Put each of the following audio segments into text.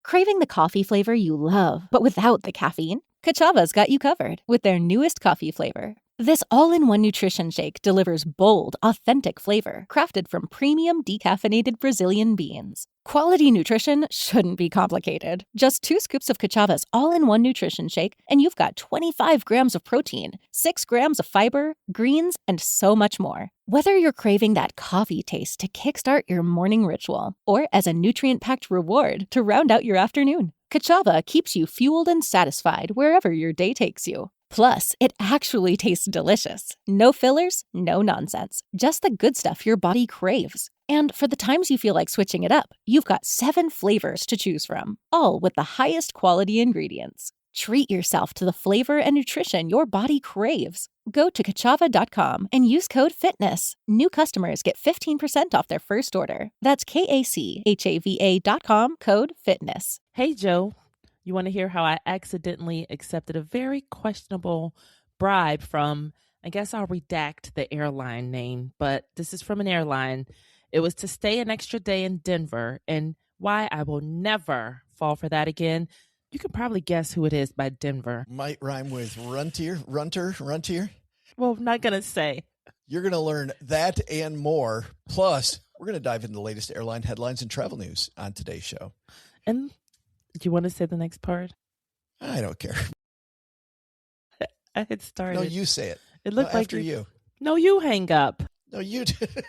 Craving the coffee flavor you love, but without the caffeine? Kachava's got you covered with their newest coffee flavor. This all-in-one nutrition shake delivers bold, authentic flavor crafted from premium decaffeinated Brazilian beans. Quality nutrition shouldn't be complicated. Just 2 scoops of Kachava's all-in-one nutrition shake, and you've got 25 grams of protein, 6 grams of fiber, greens, and so much more. Whether you're craving that coffee taste to kickstart your morning ritual, or as a nutrient-packed reward to round out your afternoon, Kachava keeps you fueled and satisfied wherever your day takes you. Plus, it actually tastes delicious. No fillers, no nonsense. Just the good stuff your body craves. And for the times you feel like switching it up, you've got 7 flavors to choose from, all with the highest quality ingredients. Treat yourself to the flavor and nutrition your body craves. Go to kachava.com and use code FITNESS. New customers get 15% off their first order. That's KACHAVA.com, code FITNESS. Hey, Joe. You want to hear how I accidentally accepted a very questionable bribe from, I guess I'll redact the airline name, but this is from an airline. It was to stay an extra day in Denver, and why I will never fall for that again. You can probably guess who it is by Denver. Might rhyme with runtier. Well, I'm not going to say. You're going to learn that and more. Plus, we're going to dive into the latest airline headlines and travel news on today's show. And do you want to say the next part? I don't care. I had started. No, you say it. It looked like after you. No, you hang up. No, you did.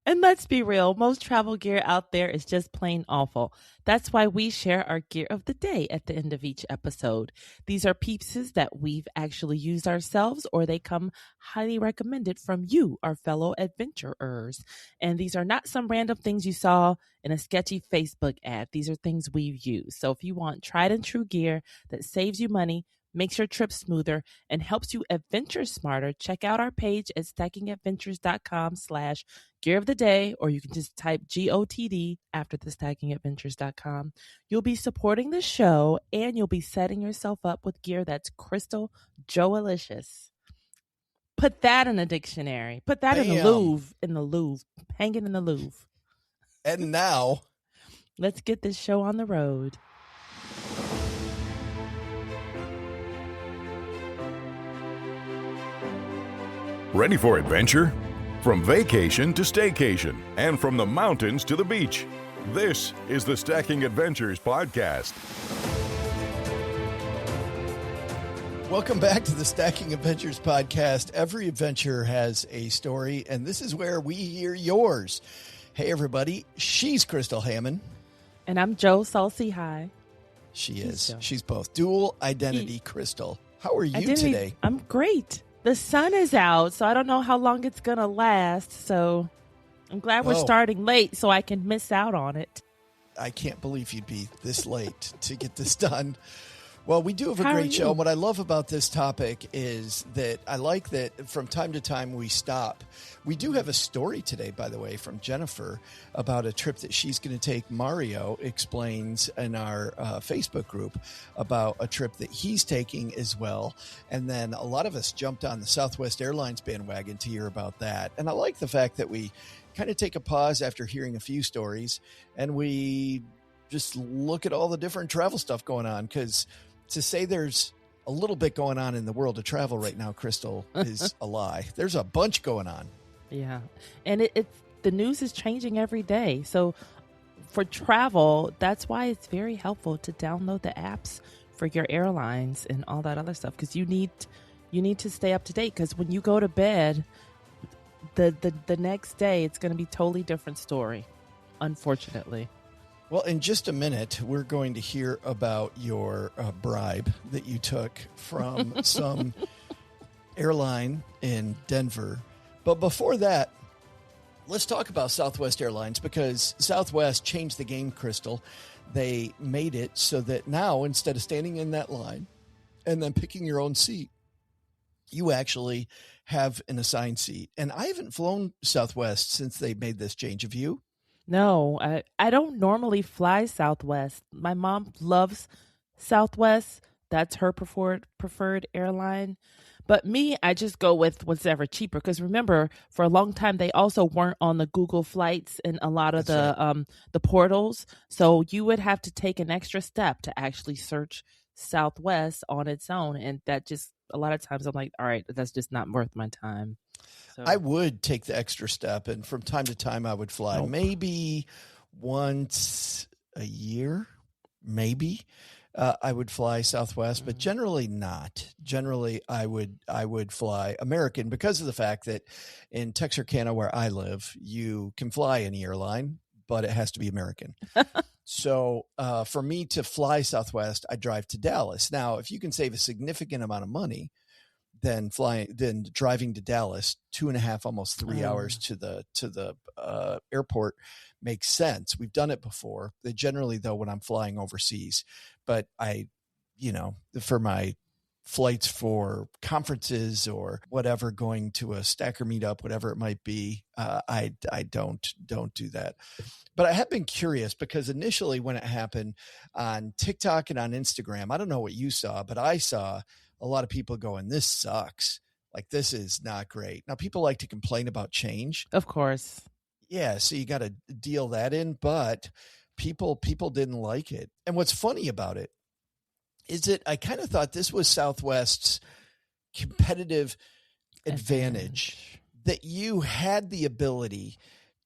And let's be real, most travel gear out there is just plain awful. That's why we share our gear of the day at the end of each episode. These are pieces that we've actually used ourselves, or they come highly recommended from you, our fellow adventurers. And these are not some random things you saw in a sketchy Facebook ad. These are things we've used. So if you want tried and true gear that saves you money, makes your trip smoother, and helps you adventure smarter, check out our page at stackingadventures.com/gear of the day, or you can just type GOTD after the stackingadventures.com. You'll be supporting the show, and you'll be setting yourself up with gear that's crystal Joe-alicious. Put that in a dictionary. Put that in the Louvre. Hang it in the Louvre. And now, let's get this show on the road. Ready for adventure? From vacation to staycation, and from the mountains to the beach. This is the Stacking Adventures podcast. Welcome back to the Stacking Adventures podcast. Every adventure has a story, and this is where we hear yours. Hey, everybody. She's Crystal Hammond. And I'm Joe Salcy High. She's both. Dual identity Crystal. How are you today? I'm great. The sun is out, so I don't know how long it's going to last. So I'm glad we're starting late so I can miss out on it. I can't believe you'd be this late to get this done. Well, we do have a great show. And what I love about this topic is that I like that from time to time we stop. We do have a story today, by the way, from Jennifer about a trip that she's going to take. Mario explains in our Facebook group about a trip that he's taking as well. And then a lot of us jumped on the Southwest Airlines bandwagon to hear about that. And I like the fact that we kind of take a pause after hearing a few stories and we just look at all the different travel stuff going on, because to say there's a little bit going on in the world of travel right now, Crystal, is a lie. There's a bunch going on. Yeah. And it's the news is changing every day. So for travel, that's why it's very helpful to download the apps for your airlines and all that other stuff, because you need to stay up to date, because when you go to bed, the next day it's going to be a totally different story, unfortunately. Well, in just a minute, we're going to hear about your bribe that you took from some airline in Denver. But before that, let's talk about Southwest Airlines, because Southwest changed the game, Crystal. They made it so that now, instead of standing in that line and then picking your own seat, you actually have an assigned seat. And I haven't flown Southwest since they made this change. Have you? No, I don't normally fly Southwest. My mom loves Southwest. That's her preferred airline. But me, I just go with whatever cheaper. Because remember, for a long time, they also weren't on the Google flights and a lot of the portals. So you would have to take an extra step to actually search Southwest on its own. And that just, a lot of times I'm like, all right, that's just not worth my time. So I would take the extra step, and from time to time I would fly. Nope. Maybe once a year, maybe. I would fly Southwest, but generally not. Generally, I would fly American because of the fact that in Texarkana, where I live, you can fly any airline, but it has to be American. So for me to fly Southwest, I drive to Dallas. Now, if you can save a significant amount of money, then driving to Dallas, 2.5, almost 3 hours to the airport makes sense. We've done it before. They generally, though, when I'm flying overseas, but for my flights for conferences or whatever, going to a stacker meetup, whatever it might be, I don't do that. But I have been curious because initially when it happened on TikTok and on Instagram, I don't know what you saw, but I saw a lot of people going, this sucks. Like, this is not great. Now, people like to complain about change. Of course. Yeah. So you got to deal that in, but people didn't like it. And what's funny about it is that I kind of thought this was Southwest's competitive advantage, that you had the ability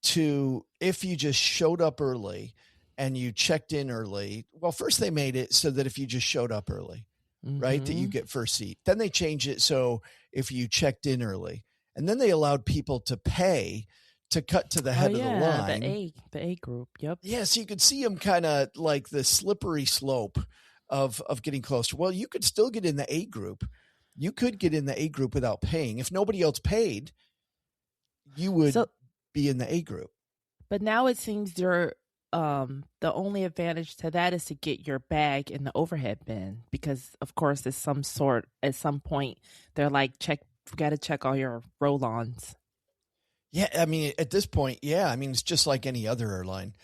to, if you just showed up early and you checked in early. Well, first they made it so that if you just showed up early, right, that you get first seat. Then they changed it so if you checked in early, and then they allowed people to pay to cut to the head of the line. The A group. Yep. Yeah, so you could see them kind of like the slippery slope of getting closer. Well, you could still get in the A group. You could get in the A group without paying. If nobody else paid, you would be in the A group. But now it seems you're the only advantage to that is to get your bag in the overhead bin, because of course at some point they're like, got to check all your roll-ons. Yeah, I mean, at this point, yeah, I mean, it's just like any other airline.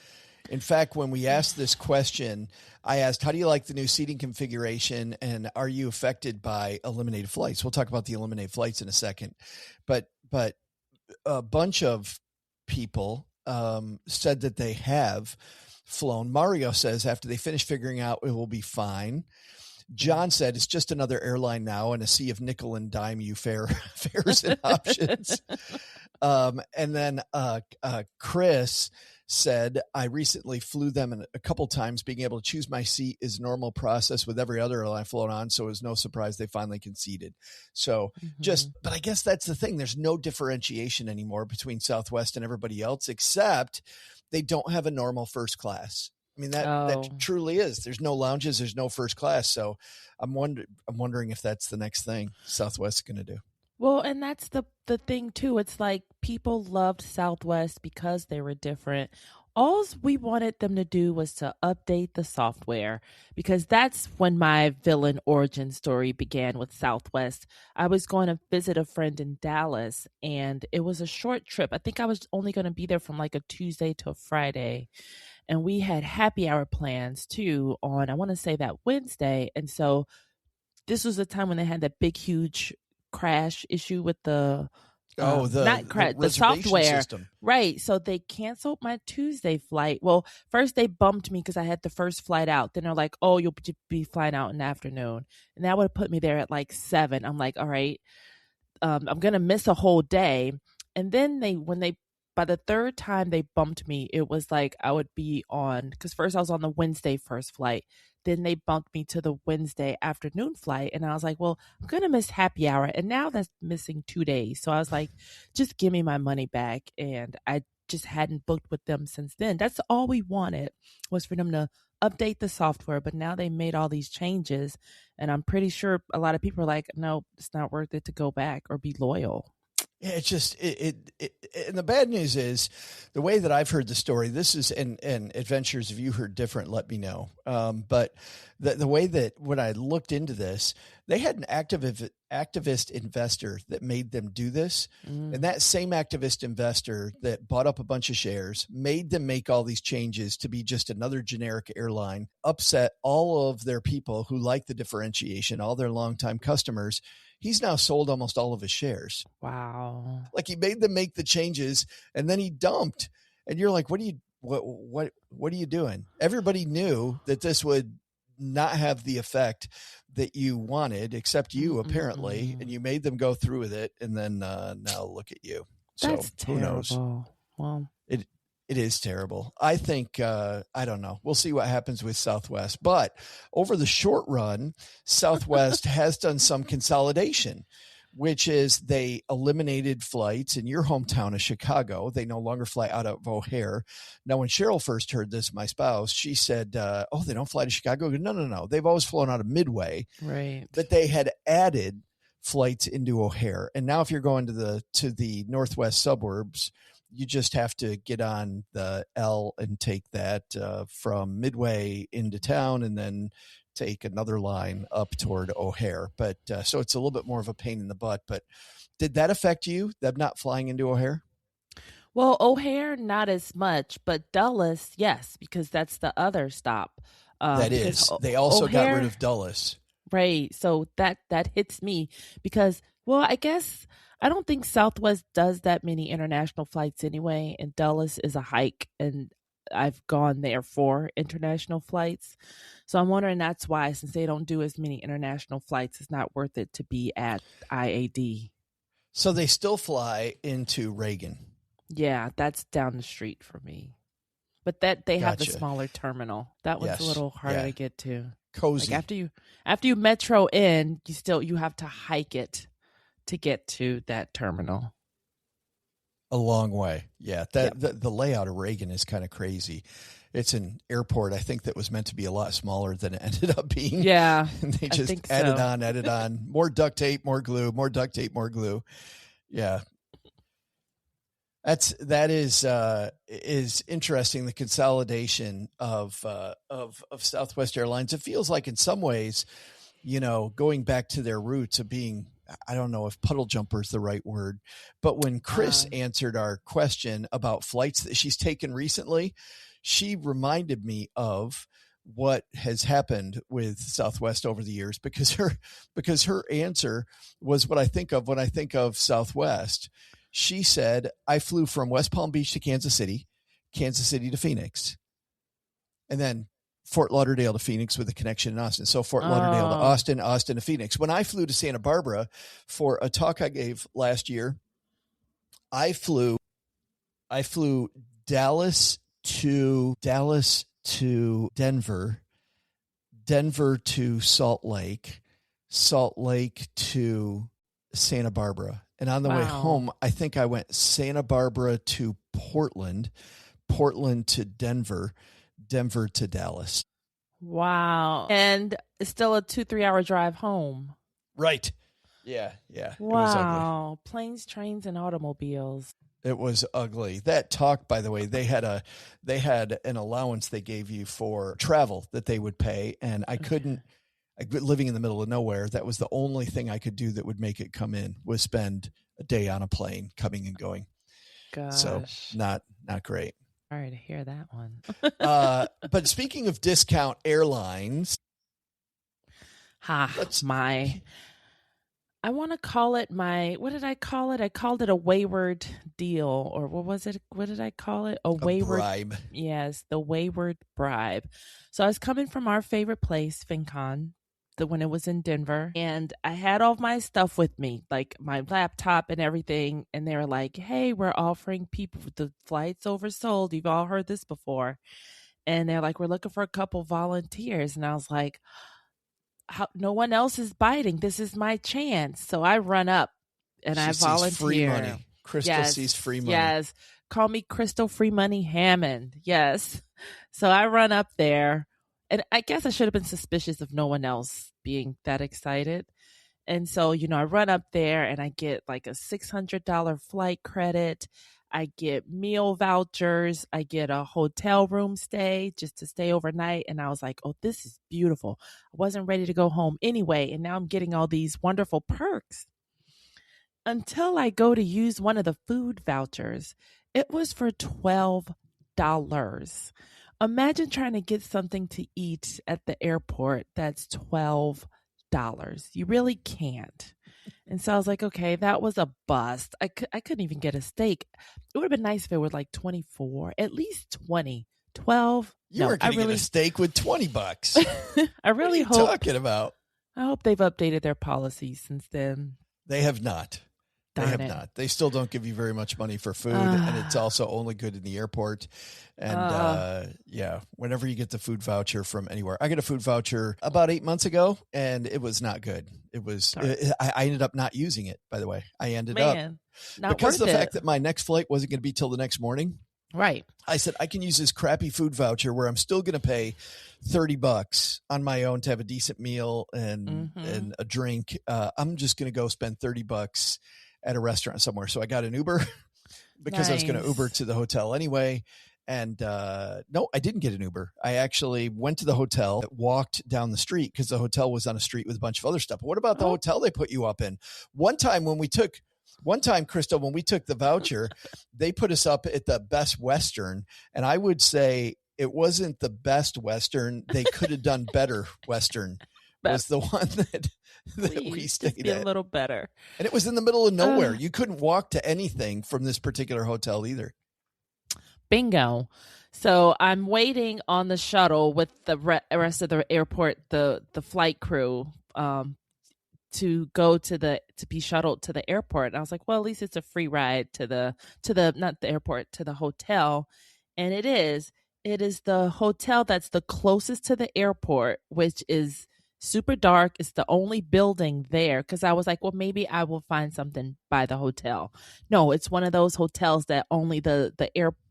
In fact, when we asked this question, I asked, how do you like the new seating configuration, and are you affected by eliminated flights? We'll talk about the eliminated flights in a second. But a bunch of people said that they have flown. Mario says after they finish figuring out, it will be fine. John said it's just another airline now in a sea of nickel and dime fares and options. And then Chris said, I recently flew them a couple times. Being able to choose my seat is a normal process with every other airline I've flown on, so it was no surprise they finally conceded. So but I guess that's the thing. There's no differentiation anymore between Southwest and everybody else, except they don't have a normal first class. I mean, that truly is. There's no lounges. There's no first class. So I'm wondering if that's the next thing Southwest is going to do. Well, and that's the thing too. It's like people loved Southwest because they were different. All we wanted them to do was to update the software, because that's when my villain origin story began with Southwest. I was going to visit a friend in Dallas, and it was a short trip. I think I was only going to be there from like a Tuesday to a Friday. And we had happy hour plans too on, I want to say, that Wednesday. And so this was the time when they had that big, huge crash issue with the software system. Right. So they canceled my Tuesday flight. Well, first they bumped me because I had the first flight out. Then they're like, oh, you'll be flying out in the afternoon. And that would have put me there at like 7. I'm like, all right, I'm going to miss a whole day. And then by the third time they bumped me, it was like I would be on, because first I was on the Wednesday first flight. Then they bumped me to the Wednesday afternoon flight. And I was like, well, I'm going to miss happy hour. And now that's missing 2 days. So I was like, just give me my money back. And I just hadn't booked with them since then. That's all we wanted, was for them to update the software. But now they made all these changes. And I'm pretty sure a lot of people are like, no, it's not worth it to go back or be loyal. Yeah, it's just and the bad news is the way that I've heard the story. This is and Adventures. If you heard different, let me know. But the way that when I looked into this, They had an activist investor that made them do this. And that same activist investor that bought up a bunch of shares, made them make all these changes to be just another generic airline, upset all of their people who like the differentiation, all their longtime customers. He's now sold almost all of his shares. Wow. Like he made them make the changes and then he dumped. And you're like, what are you doing? Everybody knew that this would not have the effect that you wanted, except you apparently, and you made them go through with it. And then now look at you. That's so who knows? Well, it is terrible. I think, I don't know. We'll see what happens with Southwest, but over the short run, Southwest has done some consolidation, which is they eliminated flights in your hometown of Chicago. They no longer fly out of O'Hare. Now, when Cheryl first heard this, my spouse, she said, oh, they don't fly to Chicago? No. They've always flown out of Midway. Right. But they had added flights into O'Hare. And now if you're going to the northwest suburbs, you just have to get on the L and take that from Midway into town and then take another line up toward O'Hare. But so it's a little bit more of a pain in the butt. But did that affect you, them not flying into O'Hare? Well, O'Hare, not as much, but Dulles, yes, because that's the other stop. That is. They also got rid of Dulles. Right. So that hits me because, well, I guess I don't think Southwest does that many international flights anyway. And Dulles is a hike, and I've gone there for international flights. So I'm wondering that's why, since they don't do as many international flights, it's not worth it to be at IAD. So they still fly into Reagan. Yeah, that's down the street for me. But that they have the smaller terminal. That one's a little harder to get to. Cozy. Like after you metro in, you have to hike it to get to that terminal. A long way. Yeah. The layout of Reagan is kind of crazy. It's an airport, I think, that was meant to be a lot smaller than it ended up being. Yeah. And they just added on, more duct tape, more glue, more duct tape, more glue. Yeah. That is interesting. The consolidation of Southwest Airlines. It feels like in some ways, going back to their roots of being, I don't know if puddle jumper is the right word, but when Chris answered our question about flights that she's taken recently, she reminded me of what has happened with Southwest over the years, because her answer was what I think of when I think of Southwest. She said, I flew from West Palm Beach to Kansas City to Phoenix, and then Fort Lauderdale to Phoenix with a connection in Austin. So Fort Lauderdale to Austin, Austin to Phoenix. When I flew to Santa Barbara for a talk I gave last year, I flew Dallas to Denver, Denver to Salt Lake to Santa Barbara. And on the way home, I think I went Santa Barbara to Portland to Denver, Denver to Dallas. Wow. And it's still a 2-3 hour drive home. Right. Yeah. Wow. It was ugly. Planes, trains, and automobiles. It was ugly. That talk, by the way, they had an allowance they gave you for travel that they would pay. And I couldn't, living in the middle of nowhere, that was the only thing I could do that would make it come in, was spend a day on a plane coming and going. Gosh. So not great. Sorry to hear that one. But speaking of discount airlines, I want to call it what did I call it? I called it a wayward deal, or what was it? What did I call it? A wayward bribe. Yes, the wayward bribe. So I was coming from our favorite place, FinCon, when it was in Denver, and I had all my stuff with me, like my laptop and everything, and they were like, hey, we're offering people, the flight's oversold. You've all heard this before. And they're like, we're looking for a couple volunteers. And I was like, no one else is biting. This is my chance. So I run up and I volunteer. Free money. Crystal sees free money. Yes. Call me Crystal Free Money Hammond. Yes. So I run up there, and I guess I should have been suspicious of no one else being that excited. And so, I run up there and I get like a $600 flight credit. I get meal vouchers. I get a hotel room stay just to stay overnight. And I was like, oh, this is beautiful. I wasn't ready to go home anyway. And now I'm getting all these wonderful perks. Until I go to use one of the food vouchers, it was for $12. Imagine trying to get something to eat at the airport that's $12. You really can't. And so I was like, okay, that was a bust. I couldn't even get a steak. It would have been nice if it were like 24, at least 20, 12. You weren't going to get a steak with $20. I really hope. What are you talking about? I hope they've updated their policies since then. They have not. They have not. They still don't give you very much money for food, and it's also only good in the airport. And whenever you get the food voucher from anywhere, I got a food voucher about 8 months ago, and it was not good. It was. I ended up not using it. By the way, I ended up because of the fact that my next flight wasn't going to be till the next morning. Right. I said I can use this crappy food voucher where I'm still going to pay $30 on my own to have a decent meal and a drink. I'm just going to go spend $30 at a restaurant somewhere. So I got an Uber because I was going to Uber to the hotel anyway. And no, I didn't get an Uber. I actually went to the hotel, walked down the street because the hotel was on a street with a bunch of other stuff. But what about the hotel they put you up in? One time, Crystal, when we took the voucher, they put us up at the Best Western. And I would say it wasn't the best Western. They could have done better Western. Was the one that we stayed at. A little better. And it was in the middle of nowhere. You couldn't walk to anything from this particular hotel either. Bingo. So I'm waiting on the shuttle with the rest of the airport, the flight crew, to go to be shuttled to the airport. And I was like, well, at least it's a free ride to the not the airport, to the hotel. And it is the hotel that's the closest to the airport, which is super dark. It's the only building there, because I was like, well, maybe I will find something by the hotel. No, it's one of those hotels that only the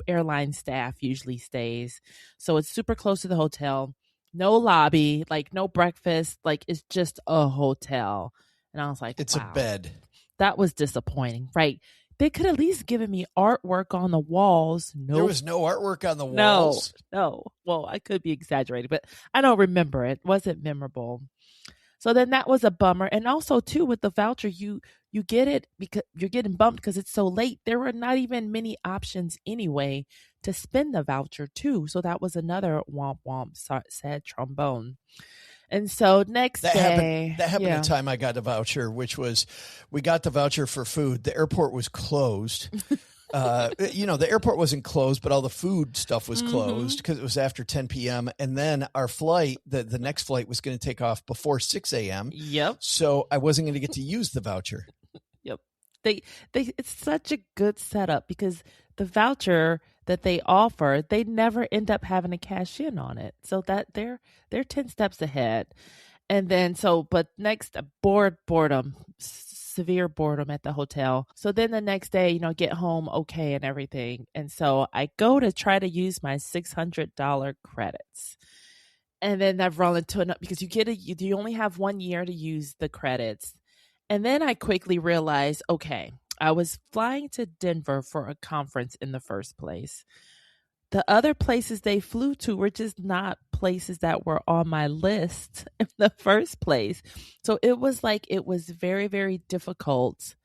airline staff usually stays. So it's super close to the hotel. No lobby, like no breakfast, like it's just a hotel. And I was like, it's a bed. That was disappointing, right? They could at least given me artwork on the walls. No, there was no artwork on the walls. No. Well, I could be exaggerating, but I don't remember it. Wasn't memorable. So then that was a bummer. And also too, with the voucher, you get it because you're getting bumped because it's so late. There were not even many options anyway to spend the voucher too. So that was another womp womp, sad trombone. And so next day. That happened the time I got the voucher, which was, we got the voucher for food. The airport was closed. The airport wasn't closed, but all the food stuff was closed because it was after 10 p.m. And then our flight, the next flight was going to take off before 6 a.m. Yep. So I wasn't going to get to use the voucher. Yep. It's such a good setup because the voucher that they offer, they never end up having to cash in on it. So that they're 10 steps ahead. And then but next, boredom, severe boredom at the hotel. So then the next day, get home okay and everything. And so I go to try to use my $600 credits. And then I've run into enough because you only have 1 year to use the credits. And then I quickly realized, okay, I was flying to Denver for a conference in the first place. The other places they flew to were just not places that were on my list in the first place. So it was very, very difficult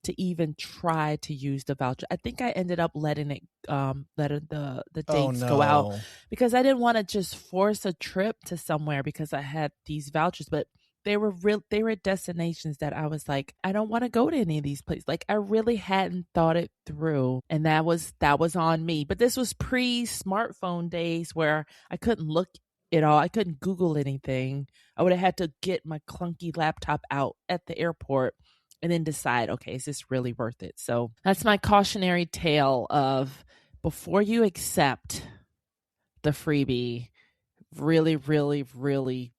to even try to use the voucher. I think I ended up letting the dates go out because I didn't want to just force a trip to somewhere because I had these vouchers, but they were destinations that I was like, I don't want to go to any of these places. Like I really hadn't thought it through. And that was on me. But this was pre-smartphone days where I couldn't look it all. I couldn't Google anything. I would have had to get my clunky laptop out at the airport and then decide, okay, is this really worth it? So that's my cautionary tale of before you accept the freebie, really, really, really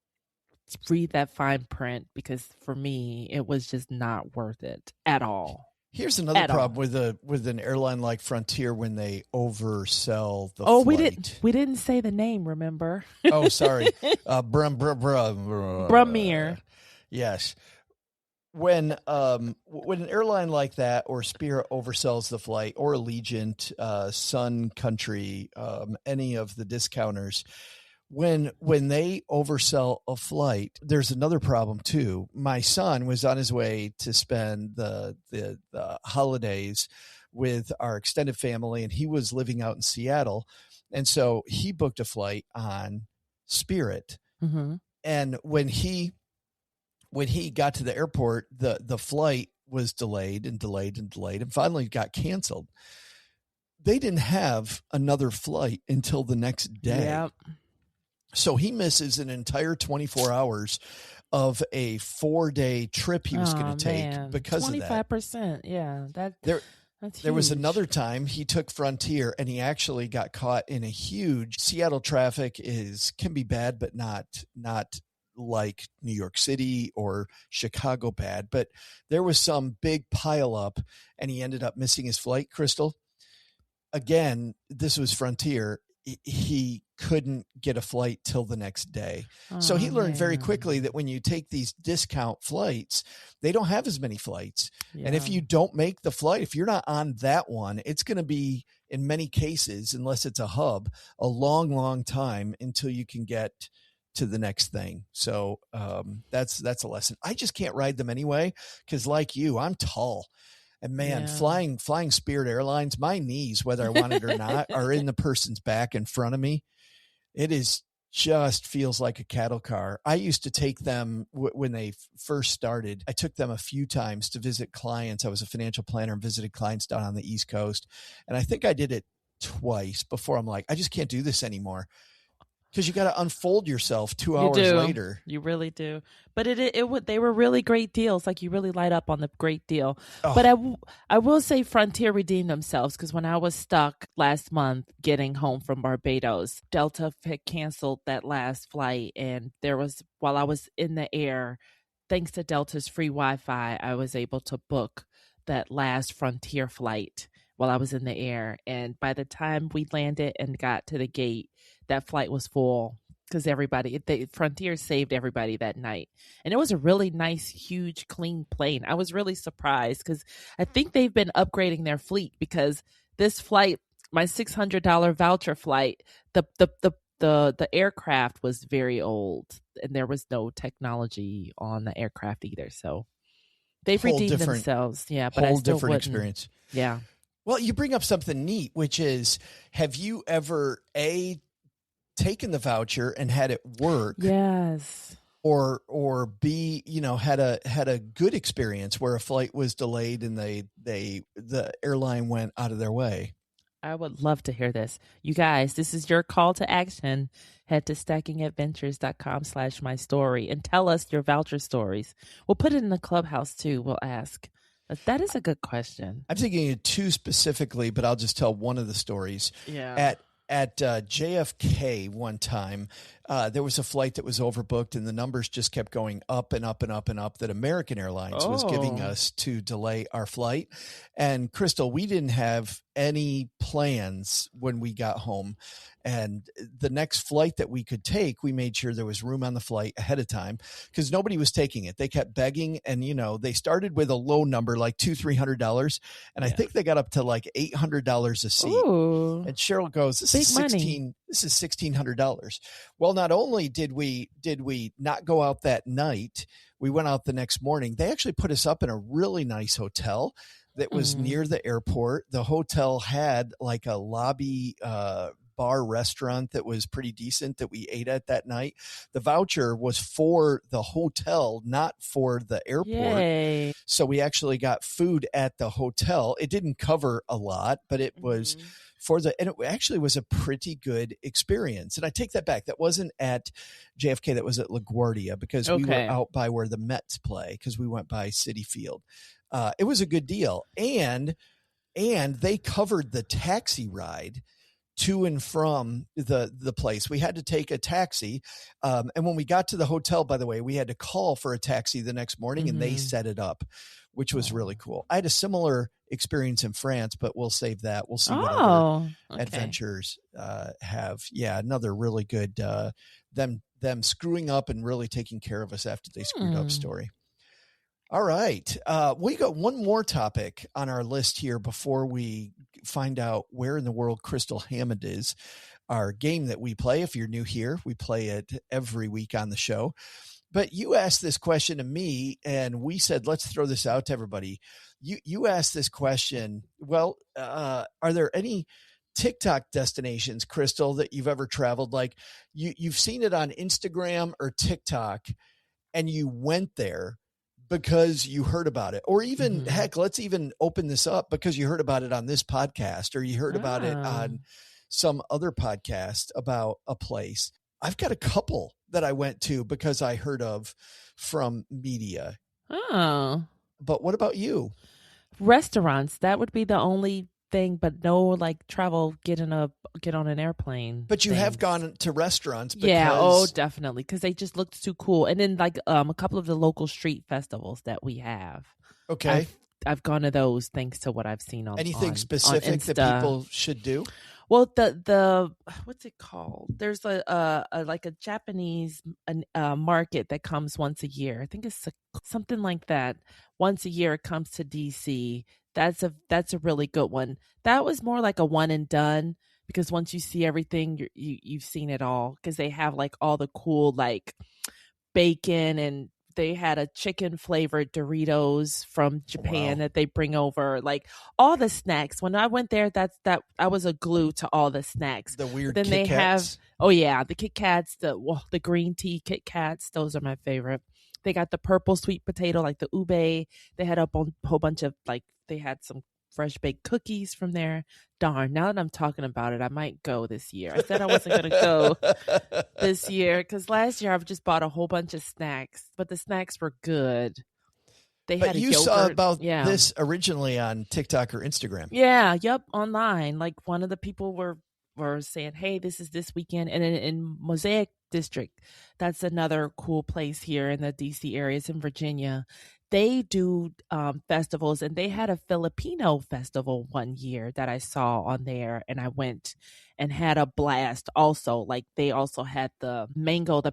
read that fine print, because for me it was just not worth it at all. Here's another problem with an airline like Frontier when they oversell the flight. We didn't say the name, remember? Oh, sorry. Brumir. Yes. when an airline like that or Spirit oversells the flight, or Allegiant, Sun Country, any of the discounters, when they oversell a flight, there's another problem too. My son was on his way to spend the holidays with our extended family, and he was living out in Seattle, and so he booked a flight on Spirit. Mm-hmm. And when he got to the airport, the flight was delayed and finally got canceled. They didn't have another flight until the next day. Yep. So he misses an entire 24 hours of a 4-day trip he was going to take because of that. 25%. Yeah. That's there was huge. another time he took Frontier, and he actually got caught in a huge Seattle traffic can be bad, but not like New York City or Chicago bad. But there was some big pile up, and he ended up missing his flight. Crystal, again, this was Frontier. He couldn't get a flight till the next day. So he learned very quickly that when you take these discount flights, they don't have as many flights. Yeah. And if you don't make the flight, if you're not on that one, it's going to be, in many cases, unless it's a hub, a long, long time until you can get to the next thing. So that's a lesson. I just can't ride them anyway, because like you, I'm tall. And man, flying Spirit Airlines, my knees, whether I want it or not, are in the person's back in front of me. It is just feels like a cattle car. I used to take them when they first started. I took them a few times to visit clients. I was a financial planner and visited clients down on the East Coast. And I think I did it twice before I'm like, I just can't do this anymore. Because you got to unfold yourself 2 hours later. You really do. But they were really great deals. Like, you really light up on the great deal. Oh. But I will say Frontier redeemed themselves, because when I was stuck last month getting home from Barbados, Delta had canceled that last flight. And while I was in the air, thanks to Delta's free Wi-Fi, I was able to book that last Frontier flight while I was in the air. And by the time we landed and got to the gate, that flight was full, because Frontier saved everybody that night. And it was a really nice, huge, clean plane. I was really surprised, because I think they've been upgrading their fleet, because this flight, my $600 voucher flight, the aircraft was very old, and there was no technology on the aircraft either. So they've redeemed themselves. Yeah, but I still different wouldn't. Experience. Yeah. Well, you bring up something neat, which is, have you ever taken the voucher and had it work? Yes. Or B, had a good experience where a flight was delayed and the airline went out of their way? I would love to hear this. You guys, this is your call to action. Head to stackingadventures.com/mystory and tell us your voucher stories. We'll put it in the clubhouse too. We'll ask. That is a good question. I'm thinking of two specifically, but I'll just tell one of the stories. Yeah. At JFK one time, there was a flight that was overbooked, and the numbers just kept going up and up and up and up that American Airlines was giving us to delay our flight. And Crystal, we didn't have any plans when we got home. And the next flight that we could take, we made sure there was room on the flight ahead of time, because nobody was taking it. They kept begging, and they started with a low number, like $200-300, and I think they got up to like $800 a seat. Ooh. And Cheryl goes, "This is $1,600." Well, not only did we not go out that night, we went out the next morning. They actually put us up in a really nice hotel that was near the airport. The hotel had like a lobby bar restaurant that was pretty decent that we ate at that night. The voucher was for the hotel, not for the airport. Yay. So we actually got food at the hotel. It didn't cover a lot, but it was and it actually was a pretty good experience. And I take that back. That wasn't at JFK. That was at LaGuardia, because we were out by where the Mets play, because we went by Citi Field. It was a good deal. And they covered the taxi ride to and from the place. We had to take a taxi. And when we got to the hotel, by the way, we had to call for a taxi the next morning, and they set it up, which was really cool. I had a similar experience in France, but we'll save that. We'll see what other adventures have. Yeah, another really good them screwing up and really taking care of us after they screwed up story. All right. We got one more topic on our list here before we find out where in the world Crystal Hammond is. Our game that we play. If you're new here, we play it every week on the show. But you asked this question to me, and we said, let's throw this out to everybody. You asked this question. Well, are there any TikTok destinations, Crystal, that you've ever traveled? Like you've seen it on Instagram or TikTok, and you went there because you heard about it, or even heck, let's even open this up because you heard about it on this podcast, or you heard about it on some other podcast about a place. I've got a couple that I went to because I heard of from media. Oh, but what about you? Restaurants. That would be the only thing, but no like travel, get on an airplane. But you have gone to restaurants. Because... Yeah. Oh, definitely. Because they just looked too cool. And then like a couple of the local street festivals that we have. Okay. I've gone to those thanks to what I've seen on anything specific that people should do. Well, the what's it called? There's a like a Japanese market that comes once a year. I think it's something like that. Once a year, it comes to DC. That's a really good one. That was more like a one and done because once you see everything, you've seen it all. Because they have like all the cool like bacon, and they had a chicken flavored Doritos from Japan that they bring over, like all the snacks. When I went there, that I was a glue to all the snacks. The weird then Kit they Kats. have the Kit Kats, the green tea Kit Kats. Those are my favorite. They got the purple sweet potato, like the ube. They had up on a whole bunch of like they had some fresh baked cookies from there. Darn, now that I'm talking about it, I might go this year. I said I wasn't going to go this year because last year I've just bought a whole bunch of snacks, but the snacks were good. But you saw about this originally on TikTok or Instagram. Yeah, yep, online. Like one of the people were saying, hey, this is this weekend. And in Mosaic District, that's another cool place here in the DC area. It's in Virginia. They do festivals, and they had a Filipino festival one year that I saw on there, and I went and had a blast also. Like they also had the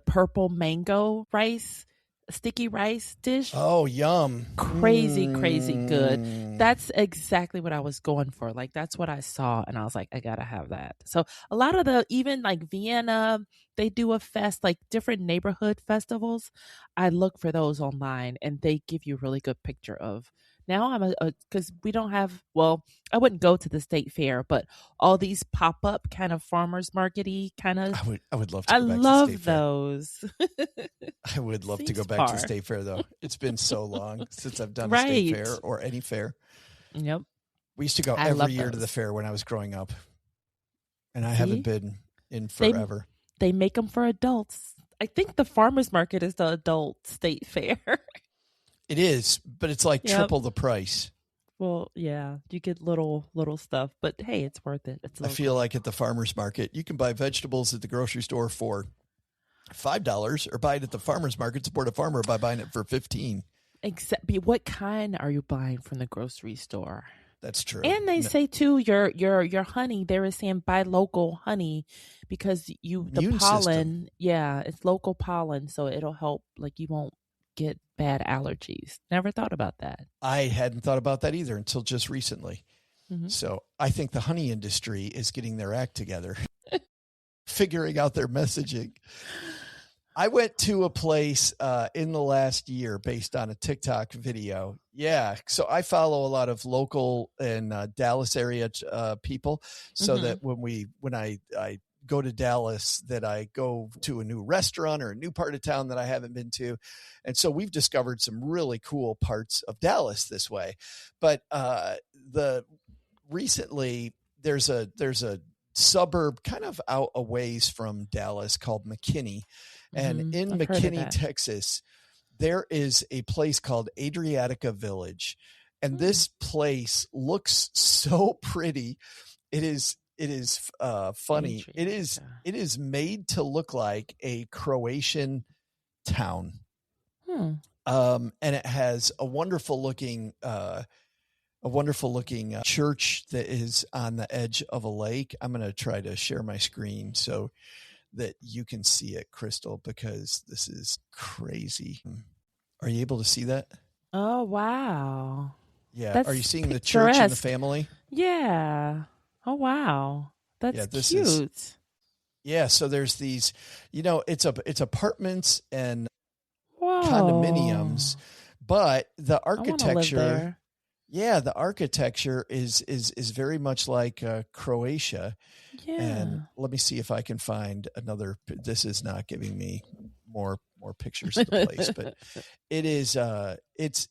purple mango rice, sticky rice dish. Oh, yum. Crazy good. That's exactly what I was going for. Like that's what I saw, and I was like, I gotta have that. So a lot of even like Vienna, they do a fest, like different neighborhood festivals. I look for those online, and they give you a really good picture of. Now I'm because we don't have, I wouldn't go to the state fair, but all these pop up kind of farmers markety kind of. I would love to go back to the state fair. I love those. I would love to go back to the state fair though. It's been so long since I've done a state fair or any fair. Yep. We used to go every year to the fair when I was growing up, and I haven't been in forever. They make them for adults. I think the farmers market is the adult state fair. It is, but it's like triple the price. Well, yeah, you get little stuff, but hey, it's worth it. I feel like at the farmer's market, you can buy vegetables at the grocery store for $5 or buy it at the farmer's market, support a farmer by buying it for $15. Except, what kind are you buying from the grocery store? That's true. And they say too, your honey, they were saying buy local honey because the pollen, it's local pollen, so it'll help. Like you won't get bad allergies. Never thought about that. I hadn't thought about that either until just recently. Mm-hmm. So I think the honey industry is getting their act together, figuring out their messaging. I went to a place in the last year based on a TikTok video. Yeah. So I follow a lot of local and Dallas area people so that when I go to Dallas, that I go to a new restaurant or a new part of town that I haven't been to. And so we've discovered some really cool parts of Dallas this way. But recently there's a suburb kind of out a ways from Dallas called McKinney. And in McKinney, Texas, there is a place called Adriatica Village. And this place looks so pretty. It is funny. Adriatica. It is made to look like a Croatian town. And it has a wonderful looking church that is on the edge of a lake. I'm going to try to share my screen so that you can see it, Crystal, because this is crazy. Are you able to see that? Oh, wow. Yeah. That's Are you seeing the church and the picturesque. family? Yeah. Oh, wow. That's Yeah, this cute. is Yeah, so there's these, it's apartments and Whoa. condominiums, but the I want to live architecture, there. yeah, the architecture is very much like Croatia. Yeah. And let me see if I can find another. This is not giving me more pictures of the place, but it is. It's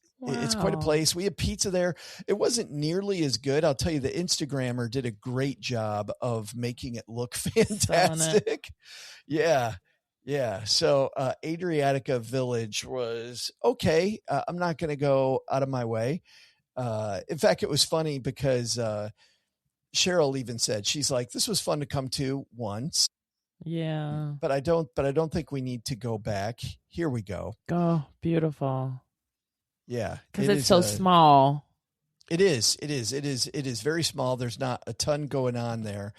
quite a place. We had pizza there. It wasn't nearly as good. I'll tell you, the Instagrammer did a great job of making it look fantastic. Yeah. Yeah. So Adriatica Village was okay. I'm not going to go out of my way. In fact, it was funny because Cheryl even said, she's like, this was fun to come to once. Yeah. But I don't think we need to go back. Here we go. Oh, beautiful. Yeah. Because it's so small. It is very small. There's not a ton going on there.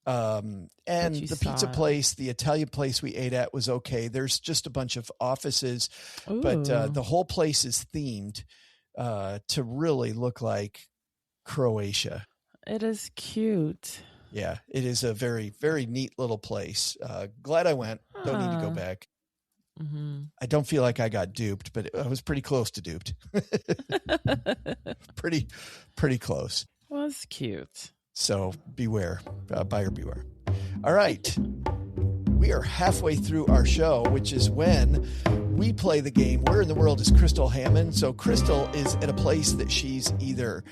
And the pizza place, the Italian place we ate at was okay. There's just a bunch of offices, but the whole place is themed to really look like Croatia. It is cute. Yeah, it is a very, very neat little place. Glad I went. Don't need to go back. Mm-hmm. I don't feel like I got duped, but I was pretty close to duped. pretty close. Well, it's cute. So beware, buyer beware. All right. We are halfway through our show, which is when we play the game, Where in the World is Crystal Hammond? So Crystal is at a place that she's either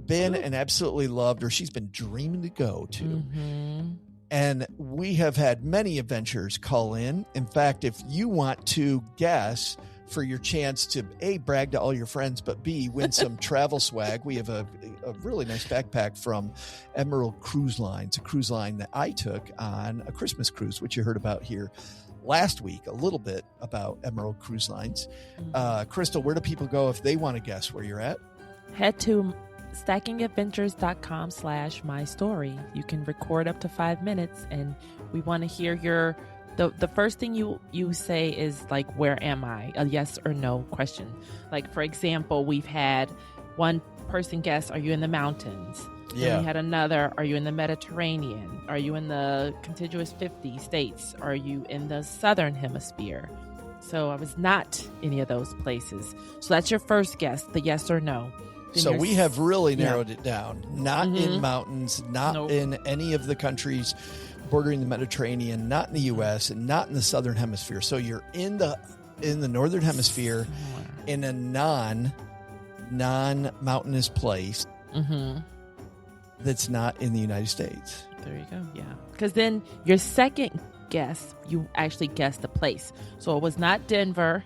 been and absolutely loved or she's been dreaming to go to. Mm-hmm. And we have had many adventurers call in. In fact, if you want to guess for your chance to A, brag to all your friends, but B, win some travel swag, we have a really nice backpack from Emerald Cruise Lines, a cruise line that I took on a Christmas cruise, which you heard about here last week, a little bit about Emerald Cruise Lines. Crystal, where do people go if they want to guess where you're at? Head to stackingadventures.com/mystory. You can record up to 5 minutes, and we want to hear the first thing you say is like, where am I? A yes or no question. Like, for example, we've had one person guess, are you in the mountains? Yeah. And we had another, are you in the Mediterranean? Are you in the contiguous 50 states? Are you in the southern hemisphere? So I was not any of those places. So that's your first guess, the yes or no. Then So we have really narrowed it down. Not Mm-hmm. in mountains, not in any of the countries bordering the Mediterranean, not in the U.S., and not in the southern hemisphere. So you're in the northern hemisphere, in a non-mountainous place that's not in the United States. There you go. Yeah. Because then your second guess, you actually guessed the place. So it was not Denver.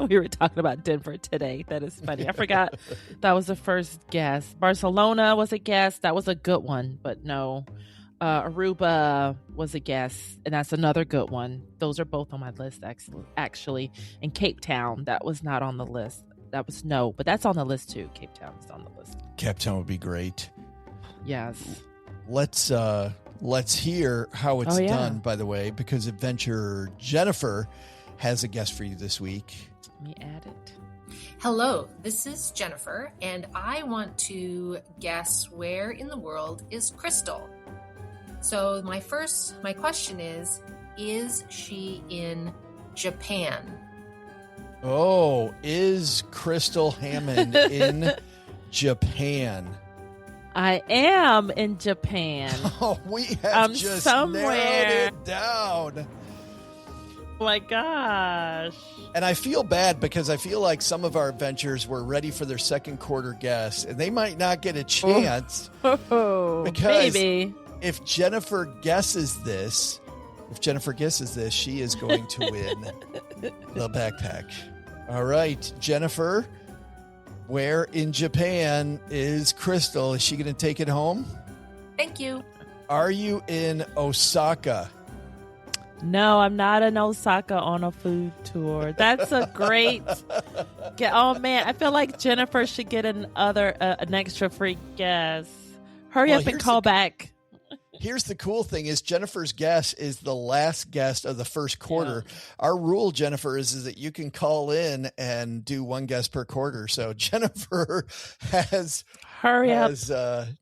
We were talking about Denver today. That is funny. I forgot that was the first guess. Barcelona was a guess. That was a good one, but no. Aruba was a guess, and that's another good one. Those are both on my list, actually. And Cape Town, that was not on the list. That was no, but that's on the list too. Cape Town is on the list. Cape Town would be great. Yes. Let's hear how it's done, by the way, because adventurer Jennifer has a guess for you this week. Let me add it. Hello, this is Jennifer, and I want to guess where in the world is Crystal. So my question is she in Japan? Oh, is Crystal Hammond in Japan? I am in Japan. Oh, we have I'm just somewhere. narrowed it down. Oh my gosh. And I feel bad because I feel like some of our adventurers were ready for their second quarter guess, and they might not get a chance. Oh, because maybe. If Jennifer guesses this, she is going to win the backpack. All right, Jennifer, where in Japan is Crystal? Is she going to take it home? Thank you. Are you in Osaka? No, I'm not in Osaka on a food tour. That's a great. Oh man, I feel like Jennifer should get an extra free guess. Hurry up and call back. Here's the cool thing is Jennifer's guest is the last guest of the first quarter. Yeah. Our rule, Jennifer, is that you can call in and do one guest per quarter. So Jennifer has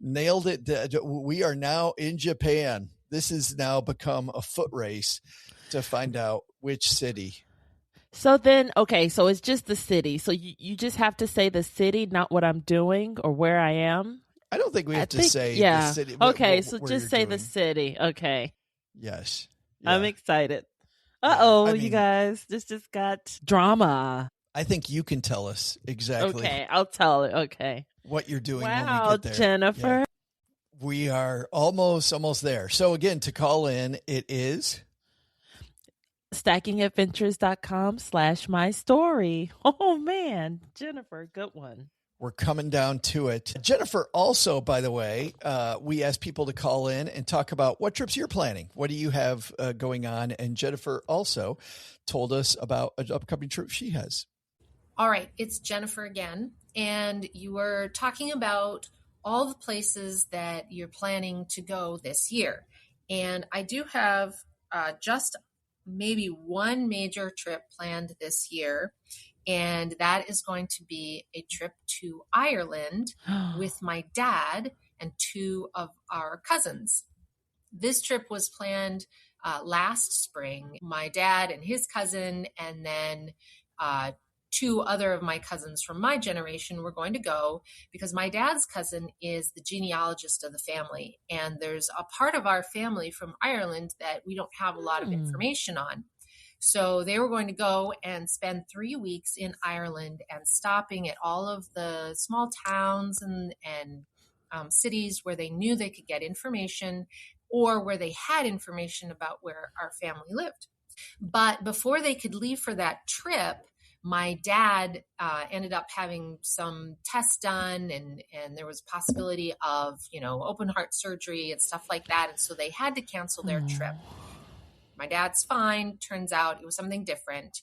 nailed it. We are now in Japan. This has now become a foot race to find out which city. So then, okay, so it's just the city. So you just have to say the city, not what I'm doing or where I am. I don't think we have to say the city. Okay, so just say the city. Okay. Yes. Yeah. I'm excited. You guys, this just got drama. I think you can tell us exactly. Okay, I'll tell it. Okay. What you're doing when we get there. Jennifer. Yeah. We are almost there. So again, to call in, it is stackingadventures.com/mystory. Oh man, Jennifer, good one. We're coming down to it. Jennifer, also, by the way, we asked people to call in and talk about what trips you're planning. What do you have going on? And Jennifer also told us about an upcoming trip she has. All right. It's Jennifer again. And you were talking about all the places that you're planning to go this year. And I do have just maybe one major trip planned this year. And that is going to be a trip to Ireland with my dad and two of our cousins. This trip was planned last spring. My dad and his cousin, and then two other of my cousins from my generation were going to go because my dad's cousin is the genealogist of the family. And there's a part of our family from Ireland that we don't have a lot of information on. So they were going to go and spend 3 weeks in Ireland and stopping at all of the small towns and cities where they knew they could get information or where they had information about where our family lived. But before they could leave for that trip, my dad ended up having some tests done and there was a possibility of, open heart surgery and stuff like that. And so they had to cancel their trip. My dad's fine. Turns out it was something different.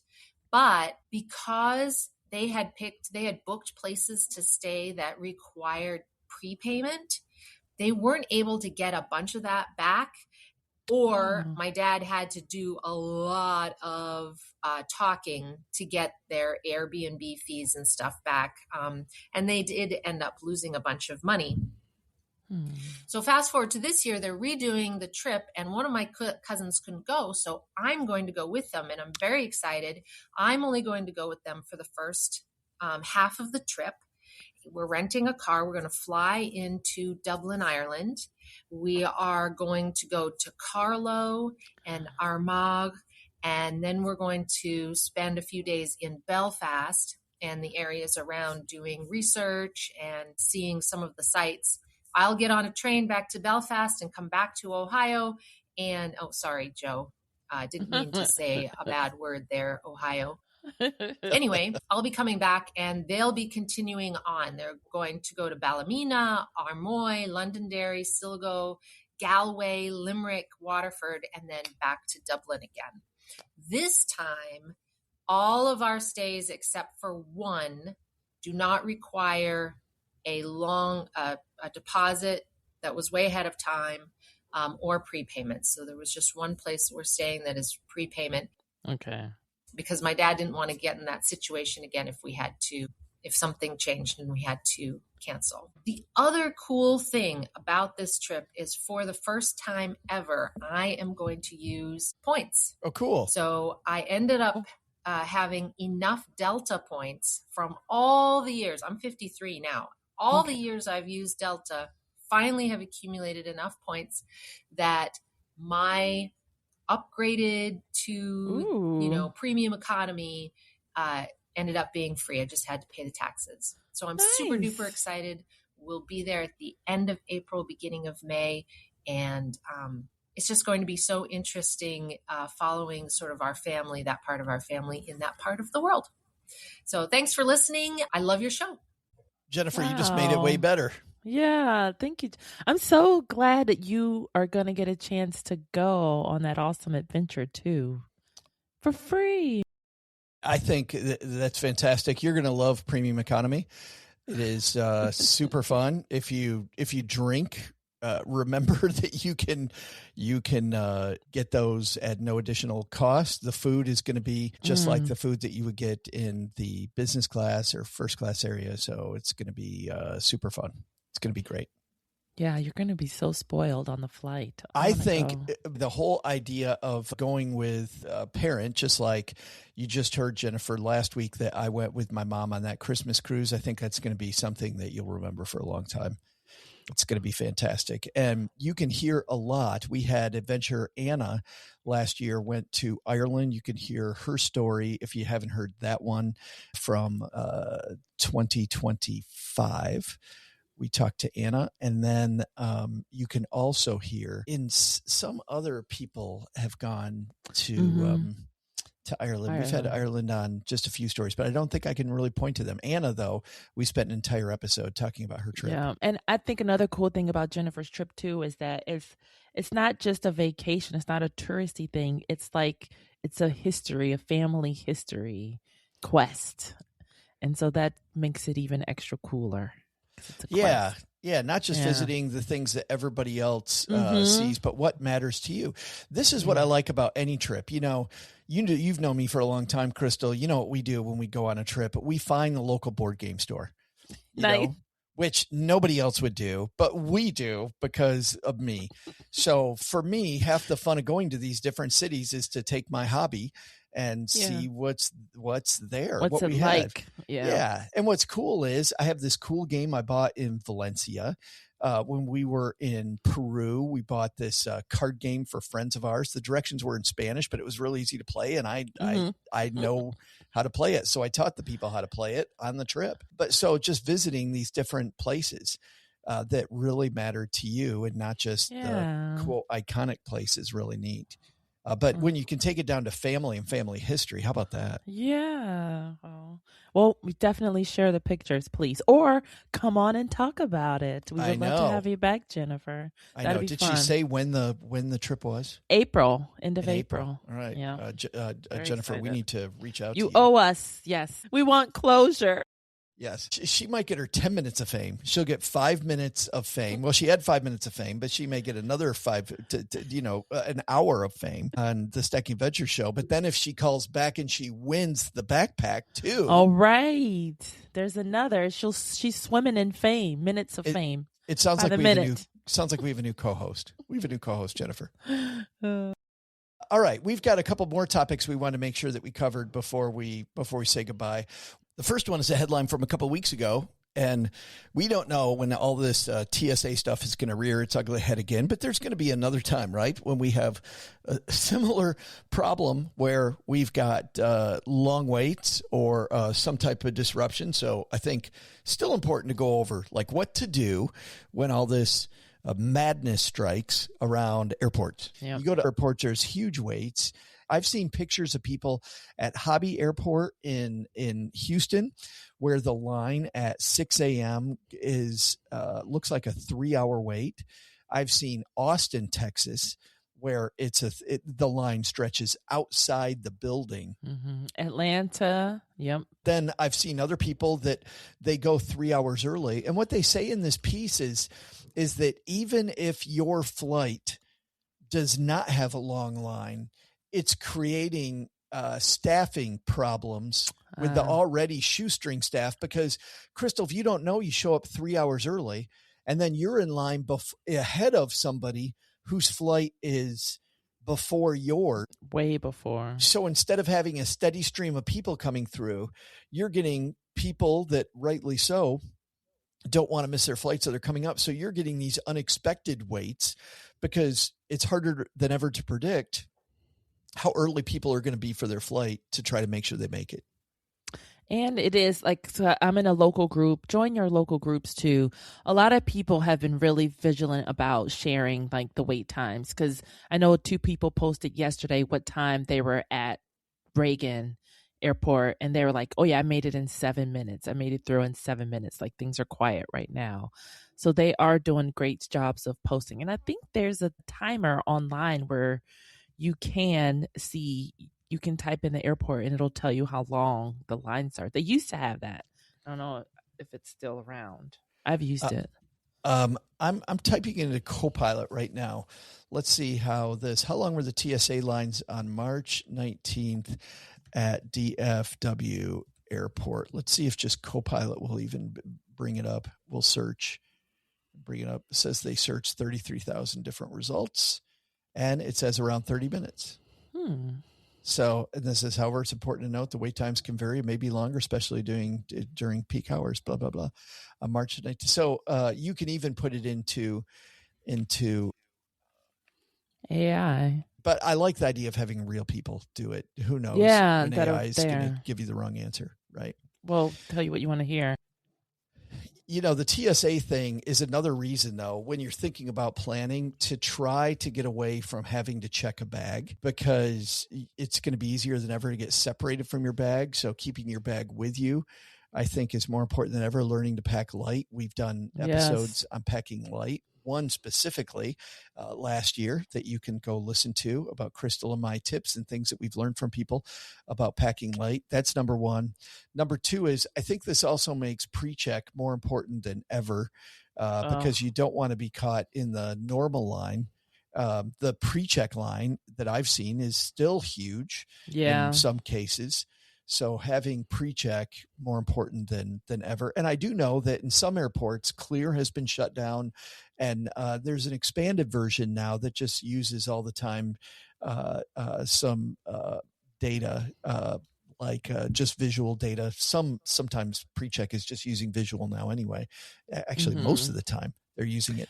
But because they had booked places to stay that required prepayment, they weren't able to get a bunch of that back. Or my dad had to do a lot of talking to get their Airbnb fees and stuff back. And they did end up losing a bunch of money. So fast forward to this year, they're redoing the trip and one of my cousins couldn't go. So I'm going to go with them and I'm very excited. I'm only going to go with them for the first half of the trip. We're renting a car. We're going to fly into Dublin, Ireland. We are going to go to Carlow and Armagh, and then we're going to spend a few days in Belfast and the areas around doing research and seeing some of the sites. I'll get on a train back to Belfast and come back to Ohio. And, sorry, Joe. I didn't mean to say a bad word there, Ohio. Anyway, I'll be coming back and they'll be continuing on. They're going to go to Ballymena, Armoy, Londonderry, Sligo, Galway, Limerick, Waterford, and then back to Dublin again. This time, all of our stays except for one do not require a deposit that was way ahead of time or prepayment. So there was just one place we're staying that is prepayment. Okay. Because my dad didn't want to get in that situation again if something changed and we had to cancel. The other cool thing about this trip is for the first time ever, I am going to use points. Oh, cool. So I ended up having enough Delta points from all the years. I'm 53 now. All the years I've used Delta finally have accumulated enough points that my upgraded to, premium economy ended up being free. I just had to pay the taxes. So I'm super duper excited. We'll be there at the end of April, beginning of May. And it's just going to be so interesting following sort of our family, that part of our family in that part of the world. So thanks for listening. I love your show. Jennifer, you just made it way better. Yeah, thank you. I'm so glad that you are going to get a chance to go on that awesome adventure too, for free. I think that's fantastic. You're going to love premium economy. It is super fun. If you drink remember that you can get those at no additional cost. The food is going to be just like the food that you would get in the business class or first class area. So it's going to be super fun. It's going to be great. Yeah, you're going to be so spoiled on the flight. I think the whole idea of going with a parent, just like you just heard, Jennifer, last week that I went with my mom on that Christmas cruise, I think that's going to be something that you'll remember for a long time. It's going to be fantastic. And you can hear a lot. We had Adventure Anna last year, went to Ireland. You can hear her story if you haven't heard that one from 2025. We talked to Anna, and then you can also hear some other people have gone to Ireland. We've had Ireland on just a few stories, but I don't think I can really point to them. Anna, though, we spent an entire episode talking about her trip. Yeah, and I think another cool thing about Jennifer's trip too is that it's not just a vacation. It's not a touristy thing. It's like it's a family history quest, and so that makes it even extra cooler. Yeah. Not just visiting the things that everybody else sees, but what matters to you. This is what I like about any trip. You've known me for a long time, Crystal. You know what we do when we go on a trip? We find the local board game store, which nobody else would do, but we do because of me. So for me, half the fun of going to these different cities is to take my hobby and see what's there, what we like. Yeah. And what's cool is I have this cool game I bought in Valencia. When we were in Peru, we bought this card game for friends of ours. The directions were in Spanish, but it was really easy to play. And I know how to play it. So I taught the people how to play it on the trip. But so just visiting these different places that really matter to you and not just the quote iconic places really neat. But when you can take it down to family and family history, how about that? Yeah. Oh. Well, we definitely share the pictures, please. Or come on and talk about it. We would love to have you back, Jennifer. That'd be fun. She say when the trip was? April, end of April. All right. Yeah. Jennifer, excited. We need to reach out to you. You owe us. Yes. We want closure. Yes. She might get her 10 minutes of fame. She'll get 5 minutes of fame. Well, she had 5 minutes of fame, but she may get another an hour of fame on the Stacking Adventure show. But then if she calls back and she wins the backpack too. All right. There's another. She's swimming in fame, minutes of fame. It sounds like we have a new co-host. We have a new co-host, Jennifer. All right. We've got a couple more topics we want to make sure that we covered before we say goodbye. The first one is a headline from a couple of weeks ago, and we don't know when all this TSA stuff is going to rear its ugly head again, but there's going to be another time, right, when we have a similar problem where we've got long waits or some type of disruption. So I think still important to go over like what to do when all this madness strikes around airports. Yep. You go to airports, there's huge waits. I've seen pictures of people at Hobby Airport in Houston where the line at 6 a.m. is looks like a 3-hour wait. I've seen Austin, Texas, where the line stretches outside the building. Mm-hmm. Atlanta, yep. Then I've seen other people that they go 3 hours early. And what they say in this piece is that even if your flight does not have a long line, it's creating staffing problems with the already shoestring staff because, Crystal, if you don't know, you show up 3 hours early and then you're in line ahead of somebody whose flight is before yours. Way before. So instead of having a steady stream of people coming through, you're getting people that rightly so don't want to miss their flights, so they're coming up. So you're getting these unexpected waits because it's harder than ever to predict how early people are going to be for their flight to try to make sure they make it. And it is like, so I'm in a local group, join your local groups too. A lot of people have been really vigilant about sharing like the wait times. Cause I know 2 people posted yesterday what time they were at Reagan Airport. And they were like, oh yeah, I made it in 7 minutes. I made it through in 7 minutes. Like things are quiet right now. So they are doing great jobs of posting. And I think there's a timer online where you can type in the airport and it'll tell you how long the lines are. They used to have that. I don't know if it's still around. I've used it. I'm typing into Copilot right now. Let's see how long were the TSA lines on March 19th at DFW Airport? Let's see if just Copilot will even bring it up. We'll bring it up. It says they searched 33,000 different results, and it says around 30 minutes. So, and this is, however, it's important to note the wait times can vary, maybe longer, especially during peak hours, blah, blah, blah. March 19th. So you can even put it into AI. But I like the idea of having real people do it. Who knows? Yeah, when AI is going to give you the wrong answer, right? Well, tell you what you want to hear. You know, the TSA thing is another reason, though, when you're thinking about planning, to try to get away from having to check a bag, because it's going to be easier than ever to get separated from your bag. So keeping your bag with you, I think, is more important than ever. Learning to pack light. We've done episodes on packing light. One specifically last year that you can go listen to about Crystal and my tips and things that we've learned from people about packing light. That's number one. Number two is, I think this also makes pre-check more important than ever because you don't want to be caught in the normal line. The pre-check line that I've seen is still huge in some cases. So having pre-check more important than ever. And I do know that in some airports, Clear has been shut down, and there's an expanded version now that just uses all the time some data, like just visual data. Sometimes pre-check is just using visual now anyway. Actually, most of the time they're using it.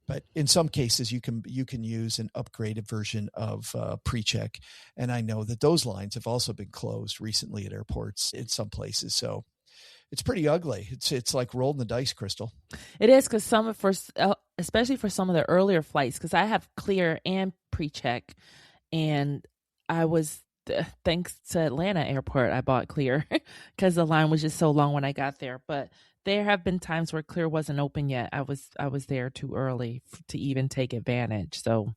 But in some cases, you can use an upgraded version of pre-check, and I know that those lines have also been closed recently at airports in some places. So it's pretty ugly. It's like rolling the dice, Crystal. It is, because especially for some of the earlier flights, because I have Clear and pre-check, and I was thanks to Atlanta Airport, I bought Clear because the line was just so long when I got there, but. There have been times where Clear wasn't open yet. I was there too early to even take advantage. So,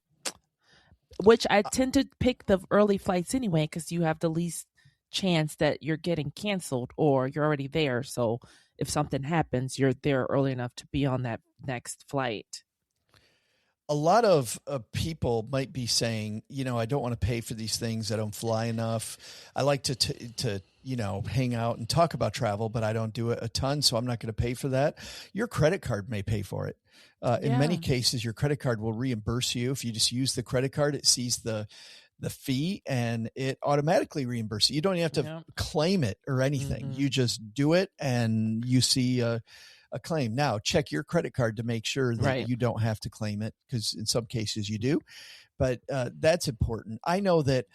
which I tend to pick the early flights anyway, because you have the least chance that you're getting canceled or you're already there. So if something happens, you're there early enough to be on that next flight. A lot of people might be saying, I don't want to pay for these things. I don't fly enough. I like to hang out and talk about travel, but I don't do it a ton, so I'm not going to pay for that. Your credit card may pay for it. In many cases, your credit card will reimburse you. If you just use the credit card, it sees the fee and it automatically reimburses you. You don't have to claim it or anything. You just do it and you see a claim. Now, check your credit card to make sure that you don't have to claim it, because in some cases you do, but that's important. I know that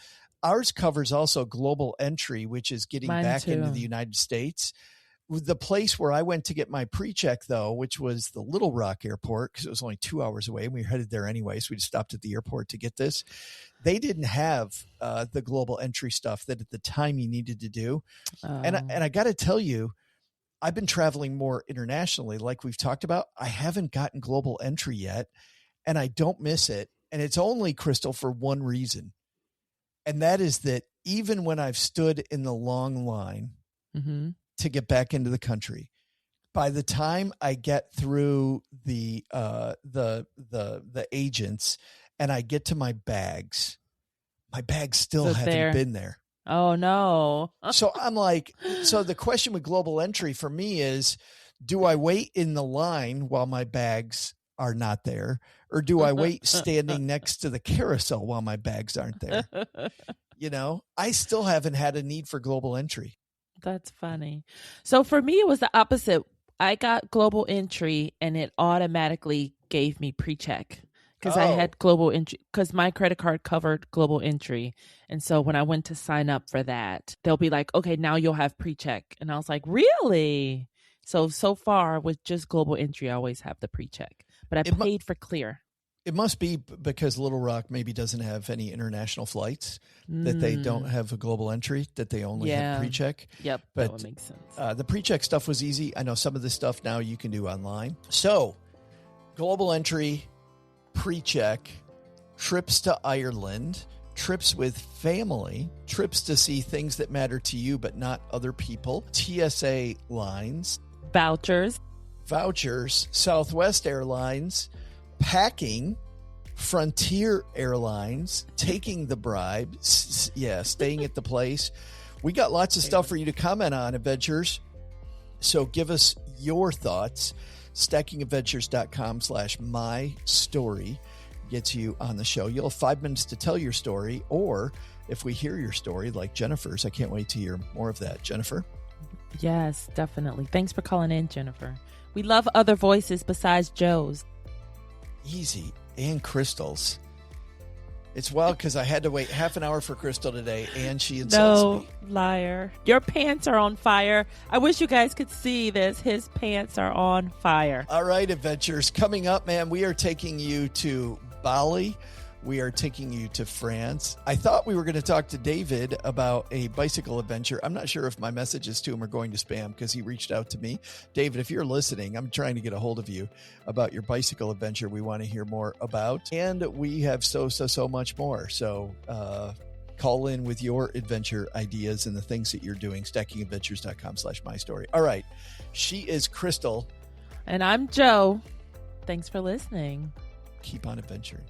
ours covers also global entry, which is getting back into the United States. The place where I went to get my pre-check, though, which was the Little Rock Airport, because it was only 2 hours away, and we were headed there anyway, so we just stopped at the airport to get this. They didn't have the global entry stuff that at the time you needed to do. And I got to tell you, I've been traveling more internationally, like we've talked about. I haven't gotten global entry yet, and I don't miss it. And it's only, Crystal, for one reason. And that is that even when I've stood in the long line to get back into the country, by the time I get through the agents and I get to my bags still haven't been there. Oh, no. So I'm like, so the question with global entry for me is, do I wait in the line while my bags are not there? Or do I wait standing next to the carousel while my bags aren't there? I still haven't had a need for global entry. That's funny. So for me, it was the opposite. I got global entry and it automatically gave me pre-check. Because I had global entry, because my credit card covered global entry. And so when I went to sign up for that, they'll be like, okay, now you'll have pre-check. And I was like, really? So far with just global entry, I always have the pre-check. But I paid for Clear. It must be because Little Rock maybe doesn't have any international flights, that they don't have a global entry, that they only have pre-check. Yep, but that would make sense. The pre-check stuff was easy. I know some of this stuff now you can do online. So global entry, pre-check, trips to Ireland, trips with family, trips to see things that matter to you but not other people, TSA lines, vouchers, Vouchers, Southwest Airlines, Packing, Frontier Airlines, Taking the Bribe, Staying at the Place. We got lots of stuff for you to comment on, adventures. So give us your thoughts. StackingAdventures.com/mystory gets you on the show. You'll have 5 minutes to tell your story, or if we hear your story, like Jennifer's, I can't wait to hear more of that. Jennifer? Yes, definitely. Thanks for calling in, Jennifer. We love other voices besides Joe's. Easy. And Crystal's. It's wild because I had to wait half an hour for Crystal today, and she insults me. No, liar. Your pants are on fire. I wish you guys could see this. His pants are on fire. All right, adventures. Coming up, man, we are taking you to Bali. We are taking you to France. I thought we were going to talk to David about a bicycle adventure. I'm not sure if my messages to him are going to spam because he reached out to me. David, if you're listening, I'm trying to get a hold of you about your bicycle adventure we want to hear more about. And we have so much more. So call in with your adventure ideas and the things that you're doing. StackingAdventures.com/mystory. All right. She is Crystal. And I'm Joe. Thanks for listening. Keep on adventuring.